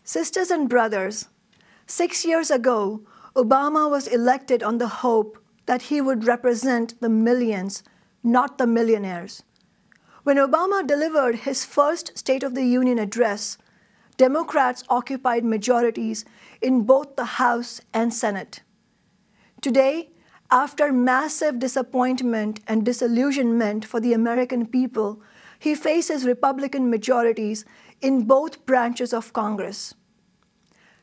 Sisters and brothers, 6 years ago, Obama was elected on the hope that he would represent the millions, not the millionaires. When Obama delivered his first State of the Union address, Democrats occupied majorities in both the House and Senate. Today, after massive disappointment and disillusionment for the American people, he faces Republican majorities in both branches of Congress.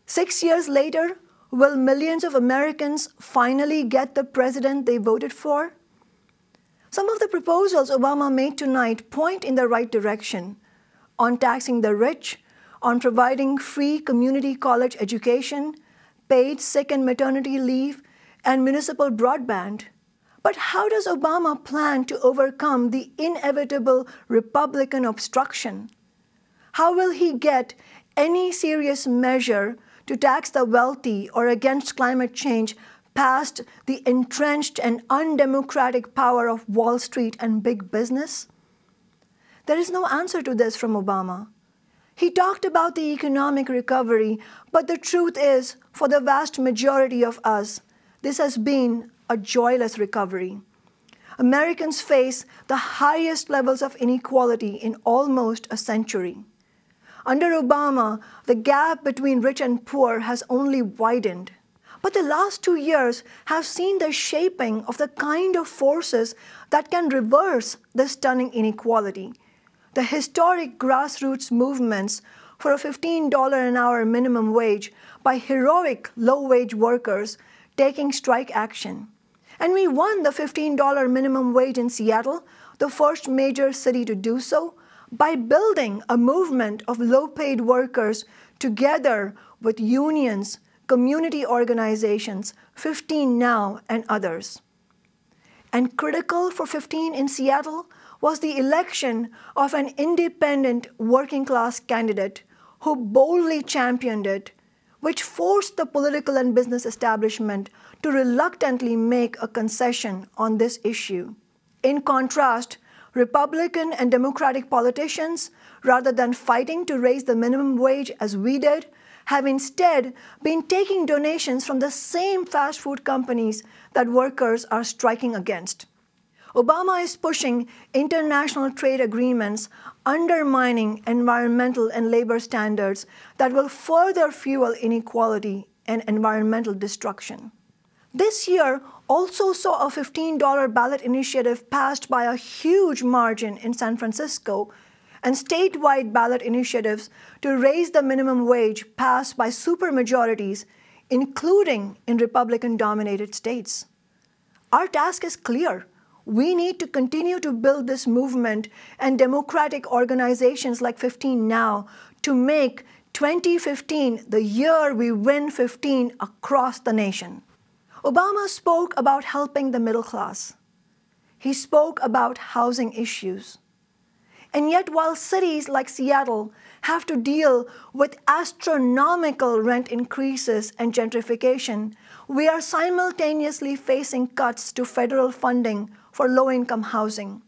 6 years later, will millions of Americans finally get the president they voted for? Some of the proposals Obama made tonight point in the right direction: on taxing the rich, on providing free community college education, paid sick and maternity leave, and municipal broadband. But how does Obama plan to overcome the inevitable Republican obstruction? How will he get any serious measure to tax the wealthy or against climate change past the entrenched and undemocratic power of Wall Street and big business? There is no answer to this from Obama. He talked about the economic recovery, but the truth is, for the vast majority of us, this has been a joyless recovery. Americans face the highest levels of inequality in almost a century. Under Obama, the gap between rich and poor has only widened. But the last 2 years have seen the shaping of the kind of forces that can reverse this stunning inequality. The historic grassroots movements for a $15 an hour minimum wage by heroic low-wage workers taking strike action. And we won the $15 minimum wage in Seattle, the first major city to do so, by building a movement of low-paid workers together with unions, community organizations, 15 Now, and others. And critical for 15 in Seattle was the election of an independent working-class candidate who boldly championed it, which forced the political and business establishment to reluctantly make a concession on this issue. In contrast, Republican and Democratic politicians, rather than fighting to raise the minimum wage as we did, have instead been taking donations from the same fast food companies that workers are striking against. Obama is pushing international trade agreements, undermining environmental and labor standards that will further fuel inequality and environmental destruction. This year also saw a $15 ballot initiative passed by a huge margin in San Francisco, and statewide ballot initiatives to raise the minimum wage passed by supermajorities, including in Republican-dominated states. Our task is clear. We need to continue to build this movement and democratic organizations like 15 Now to make 2015 the year we win 15 across the nation. Obama spoke about helping the middle class. He spoke about housing issues. And yet, while cities like Seattle have to deal with astronomical rent increases and gentrification, we are simultaneously facing cuts to federal funding for low-income housing.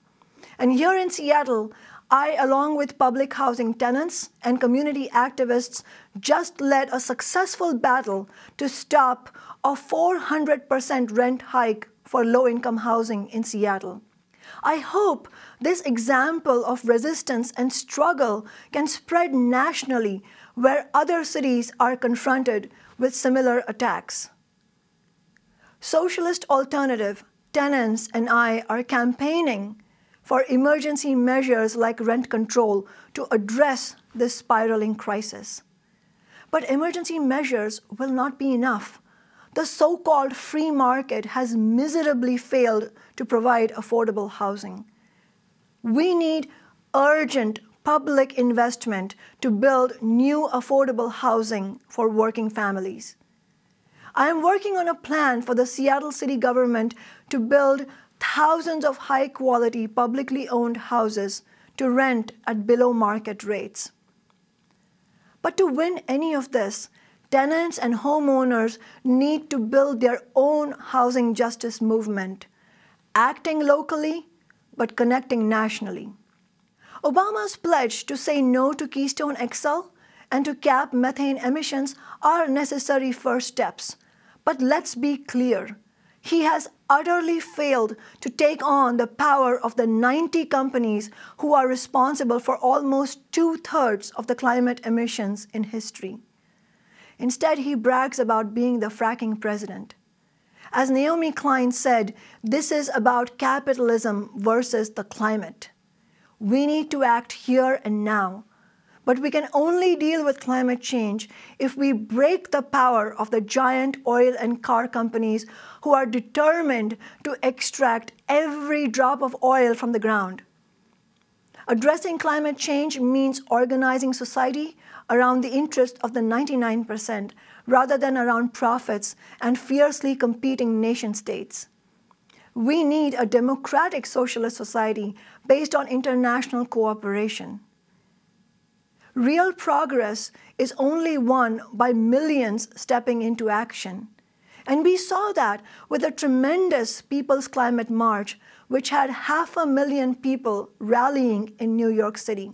And here in Seattle, I, along with public housing tenants and community activists, just led a successful battle to stop a 400% rent hike for low-income housing in Seattle. I hope this example of resistance and struggle can spread nationally where other cities are confronted with similar attacks. Socialist Alternative, tenants, and I are campaigning for emergency measures like rent control to address this spiraling crisis. But emergency measures will not be enough. The so-called free market has miserably failed to provide affordable housing. We need urgent public investment to build new affordable housing for working families. I am working on a plan for the Seattle city government to build thousands of high-quality publicly owned houses to rent at below-market rates. But to win any of this, tenants and homeowners need to build their own housing justice movement, acting locally but connecting nationally. Obama's pledge to say no to Keystone XL and to cap methane emissions are necessary first steps. But let's be clear, he has utterly failed to take on the power of the 90 companies who are responsible for almost 2/3 of the climate emissions in history. Instead, he brags about being the fracking president. As Naomi Klein said, this is about capitalism versus the climate. We need to act here and now. But we can only deal with climate change if we break the power of the giant oil and car companies who are determined to extract every drop of oil from the ground. Addressing climate change means organizing society around the interest of the 99% rather than around profits and fiercely competing nation-states. We need a democratic socialist society based on international cooperation. Real progress is only won by millions stepping into action. And we saw that with a tremendous People's Climate March, which had 500,000 people rallying in New York City.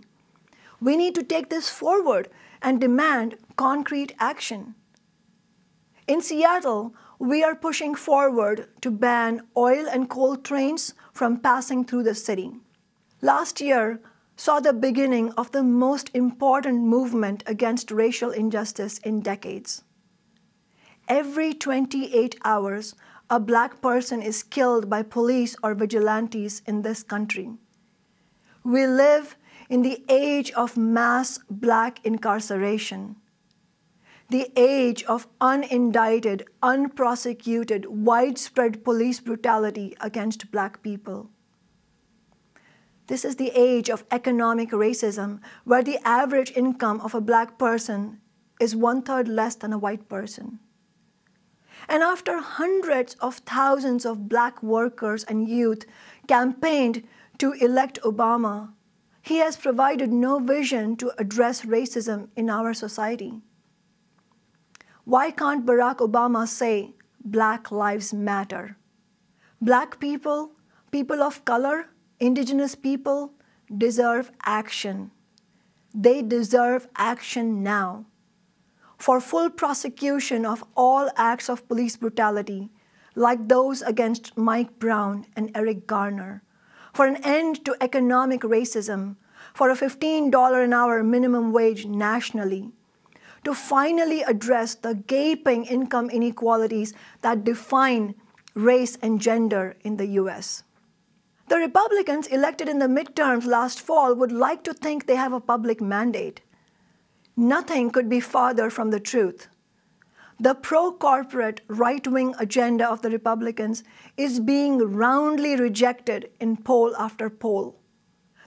We need to take this forward and demand concrete action. In Seattle, we are pushing forward to ban oil and coal trains from passing through the city. Last year saw the beginning of the most important movement against racial injustice in decades. Every 28 hours, a Black person is killed by police or vigilantes in this country. We live in the age of mass Black incarceration, the age of unindicted, unprosecuted, widespread police brutality against Black people. This is the age of economic racism, where the average income of a Black person is 1/3 less than a white person. And after hundreds of thousands of Black workers and youth campaigned to elect Obama, he has provided no vision to address racism in our society. Why can't Barack Obama say, Black lives matter? Black people, people of color, indigenous people deserve action. They deserve action now. For full prosecution of all acts of police brutality, like those against Mike Brown and Eric Garner, for an end to economic racism, for a $15 an hour minimum wage nationally, to finally address the gaping income inequalities that define race and gender in the US. The Republicans elected in the midterms last fall would like to think they have a public mandate. Nothing could be farther from the truth. The pro-corporate right-wing agenda of the Republicans is being roundly rejected in poll after poll.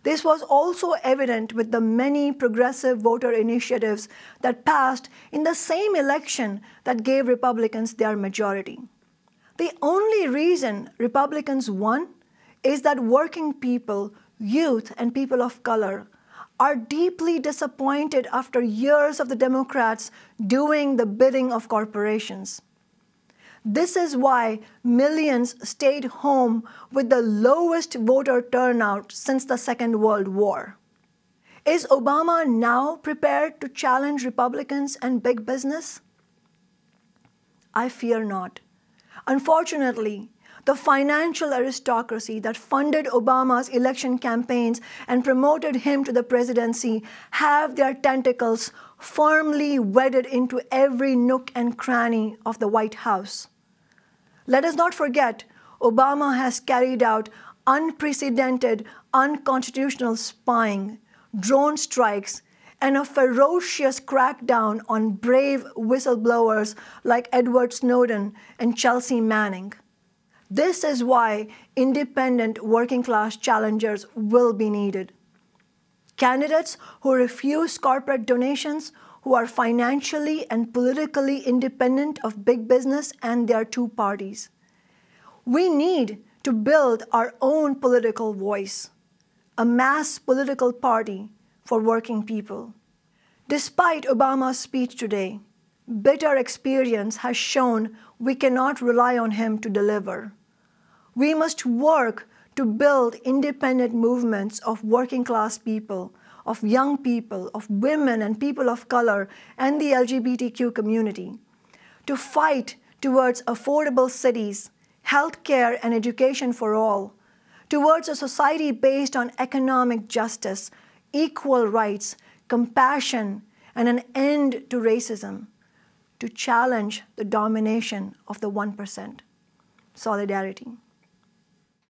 This was also evident with the many progressive voter initiatives that passed in the same election that gave Republicans their majority. The only reason Republicans won is that working people, youth, and people of color are deeply disappointed after years of the Democrats doing the bidding of corporations. This is why millions stayed home with the lowest voter turnout since the Second World War. Is Obama now prepared to challenge Republicans and big business? I fear not. Unfortunately, the financial aristocracy that funded Obama's election campaigns and promoted him to the presidency have their tentacles firmly wedded into every nook and cranny of the White House. Let us not forget, Obama has carried out unprecedented, unconstitutional spying, drone strikes, and a ferocious crackdown on brave whistleblowers like Edward Snowden and Chelsea Manning. This is why independent working-class challengers will be needed. Candidates who refuse corporate donations, who are financially and politically independent of big business and their two parties. We need to build our own political voice, a mass political party for working people. Despite Obama's speech today, bitter experience has shown we cannot rely on him to deliver. We must work to build independent movements of working-class people, of young people, of women and people of color, and the LGBTQ community, to fight towards affordable cities, healthcare and education for all, towards a society based on economic justice, equal rights, compassion, and an end to racism, to challenge the domination of the 1%. Solidarity.